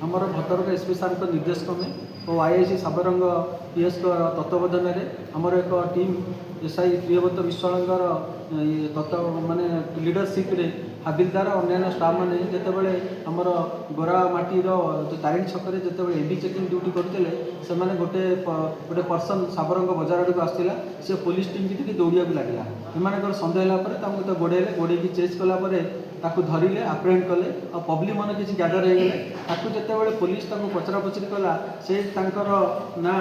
आमर भद्रक एसपी सार निर्देश क्रमे और आईआईसी साबरंग पीएस तत्वावधान में आमर एक टीम एसआई प्रियव्रत विश्वाल तत्व माने लीडरशिप रे हाबिलदार अन्य स्टाफ मैंने जितेबाला आमर गोरामाटीर जो तारिणी छक जिते एडी चेकिंग ड्यूटी करते से गोटे गोटे पर्सन साबरंग बजार आड़ को आसाला सी पुलिस टीम की दौड़ा लगे एम सन्देह है गोड़े गोड़े चेज कलापर ताकू धरिले आप्रेहेंड कले और पब्लिक मैंने किसी ग्यादर हो गले ताकू जितेबाला पुलिस पचरा पचरी कला से ना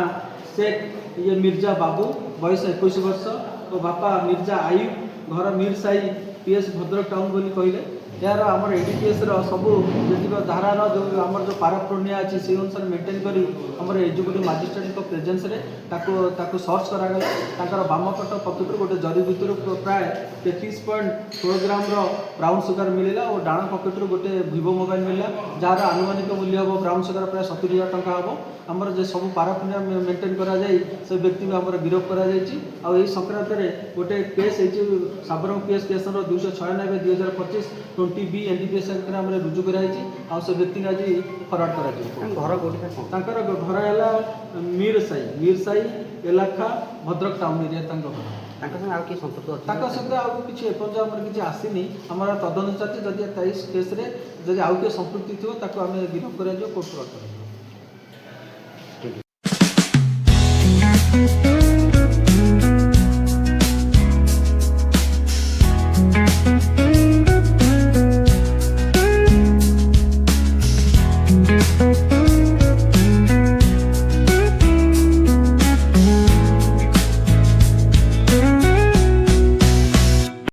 शेख ये मिर्जा बाबू बयस 21 वर्ष और बापा मिर्जा आयुब घर मीर साई पीएस भद्रक टाउन बोली कहले यार आमर एडीपीएस सबू जी धारार जो आम जो पाराप्रोनिया अच्छी से अनुसार मेंटेन करी आमर एजुकेटिव मजिस्ट्रेट प्रेजेंस रे ताकू सर्च करागला बामपट पकेट गोटे जरी भितर प्राय 33.16 ग्राम ब्राउन सुगर मिलला और डाण पकेट गोटे भिवो मोबाइल मिलला जार आनुमानिक मूल्य हम ब्राउन सुगर प्राय 70,000 टंका हम आमर जो सब पाराप्रोनिया मेंटेन करा जाई से व्यक्ति को आमर गिरफ्त करा जायछि आ एई संक्रांत रे गोटे केस है Sabrang PS case number 296/2025 20B NDPS रुजु कराई आ से व्यक्ति आज फराड कर घर है मीर साई इलाका भद्रक टाउन एरिया सहित आउ कि एपर्यंत किसी आसनी आम तदन चलती जदि केस जदि आउ किए संपृक्ति थी आम गिरफ्त कर कोर्ट